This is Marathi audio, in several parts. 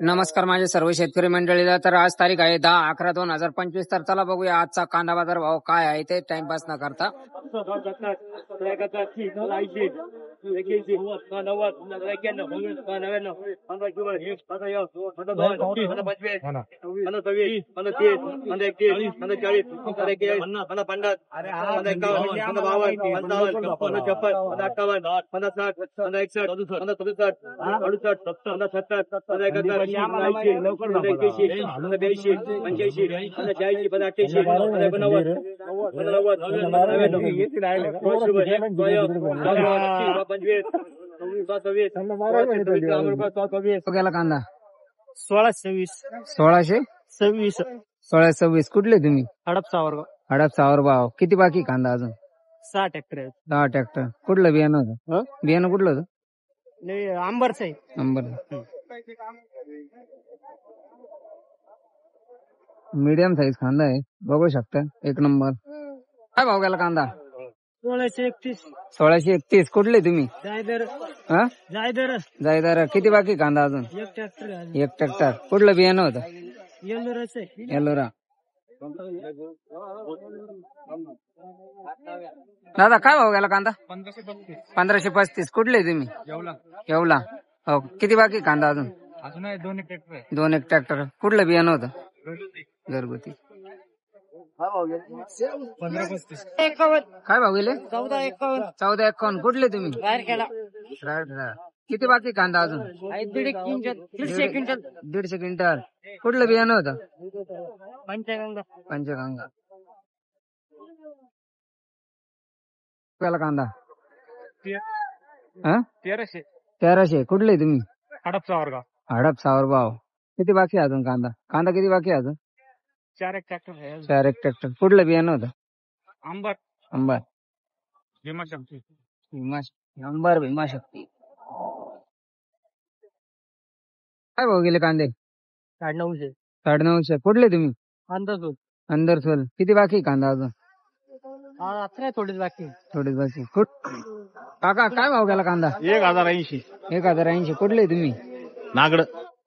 नमस्कार माझे सर्व शेतकरी मंडळीला. तर आज तारीख आहे 10/11/2025. तर चला बघूया आजचा कांदा बाजार भाव काय आहे ते टाइमपास न करता. गेला कांदा 1626 कुठले तुम्ही? हडपसावर भाव किती बाकी कांदा अजून? 6 ट्रॅक्टर आहेत. 10 ट्रॅक्टर. कुठलं बियाणं होतं? बियाणं कुठलं होतं? अंबरच आहे. नंबर मीडियम साईज कांदा आहे, बघू शकता. एक नंबर. काय भाव गेला कांदा? 1631. कुठले तुम्ही? जायदर. किती बाकी कांदा अजून? एक ट्रॅक्टर. कुठलं बियाणं होतं? येलोरा. दादा काय भाव गेला कांदा? 1535. कुठले तुम्ही? येवला. हो. किती बाकी कांदा अजून? दोन एक ट्रॅक्टर. कुठलं बियाणं होतं? घरगुती. काय भाव गेले? 1451. कुठले तुम्ही? किती बाकी कांदा अजून? 150 क्विंटल. कुठलं बियाणं होतं? पंचगंगा. कांदा 1300. कुठले तुम्ही? हडपसावर भाव. किती बाकी आहे अजून कांदा? किती बाकी आहे अजून? 4 एक ट्रॅक्टर. 4 एक ट्रॅक्टर. कुठलं बियाणं होतं? अंबर. भीमा शक्ती. काय भाव गेले कांदे? 950. कुठले तुम्ही? अंदरसोल. किती बाकी कांदा अजून? थोडीच बाकी. काका काय भाव गेला कांदा? 1080. कुठले तुम्ही?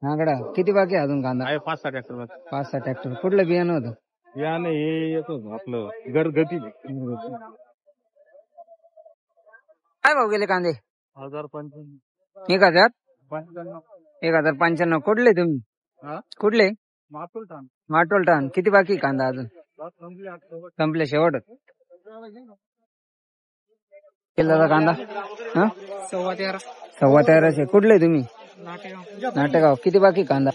नागडा. किती बाकी अजून कांदा? 5-6 ट्रॅक्टर. कुठलं बियाणं होतं? बियाणं हे येतो आपलं घरगती. काय भाव गेले कांदे? 1095. कुठले तुम्ही? कुठले? माटोलटान. किती बाकी कांदा अजून? संपले शेवट. दादा कांदा 13.25. कुठले तुम्ही? नाटेगाव. किती बाकी कांदा?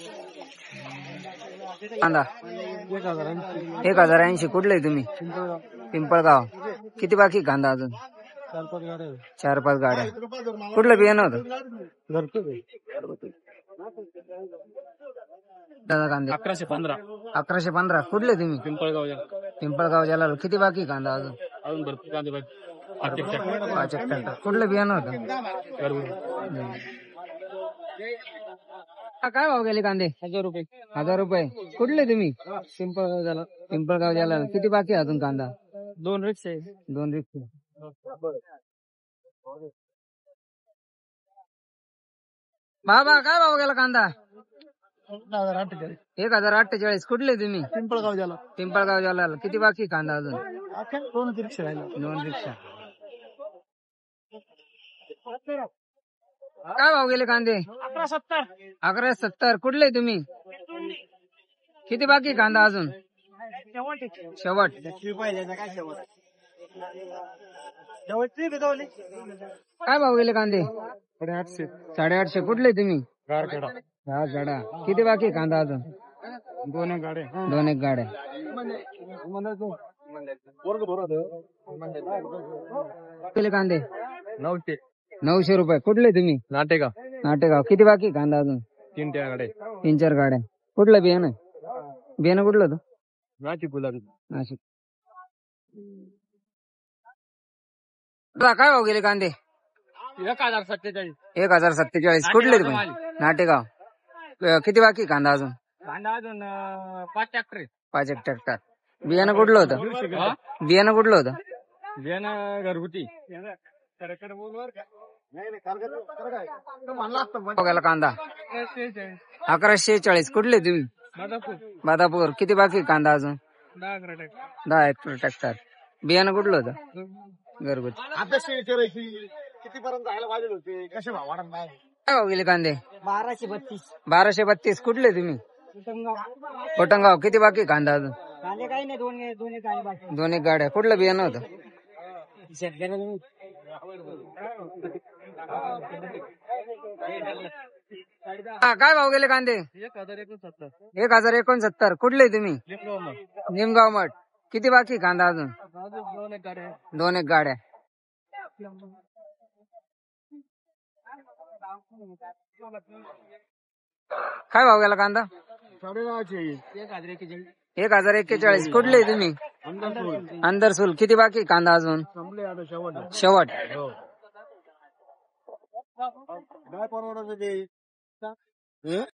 1080. कुठले तुम्ही? पिंपळगाव. किती बाकी कांदा अजून? 4-5 गाड्या. कुठलं बियाणं होतं? दादा कांदे 1115. कुठले तुम्ही? पिंपळगाव जलाल. किती बाकी कांदा अजून? भरपूर कांदे 5 ट्रॅक्टर. कुठलं बियाणं होतं? काय भाव गेले कांदे? 1000 रुपये. कुठले तुम्ही? पिंपळगाव जलाल. किती बाकी अजून कांदा? 2 रिक्षा. बाबा काय भाव गेला कांदा? 1048. कुठले तुम्ही? पिंपळगाव जलाल. किती बाकी कांदा अजून? 2 रिक्षा. काय भाव गेले कांदे? 1170. कुठले तुम्ही? किती बाकी कांदा अजून? शेवट. काय भाव गेले कांदे? 850. कुठले तुम्ही? गाडा. किती बाकी कांदा अजून? 2 एक गाड्या. गेले कांदे 900 रुपये. कुठले तुम्ही? नाटेगाव. किती बाकी कांदा अजून? 3-4 गाड्या. कुठलं बियाणं कुठलं होतं? नाशिक. काय भाव गेले कांदे? 1047. कुठले तुम्ही? नाटेगाव. किती बाकी कांदा अजून? 5 ट्रॅक्टर. 5 एक ट्रॅक्टर. बियाणं कुठलं होतं? बियाणं घरगुती. बघायला कांदा 1146. कुठले तुम्ही? बदापूर. किती बाकी कांदा अजून? 10 हेक्टर ट्रॅक्टर. बियाणं कुठलं होतं? घरगुती. किती पर्यंत जायला पाहिजे होते कसे भाव वाढत नाही काय भाव गेले कांदे? 1232. 1232. कुठले तुम्ही? कोटंगाव. किती बाकी कांदा अजून? कांदे काही नाही, दोन काही बाकी. दोन एक गाड्या. कुठलं बियाणं होतं? हा, काय भाव गेले कांदे? 1069. 1069. कुठले तुम्ही? निमगाव मठ. किती बाकी कांदा अजून? दोन एक गाड्या. काय भाव गेला कांदा? 1041. कुठले तुम्ही? अंदरसूल. किती बाकी कांदा अजून? शेवट. काय परवडत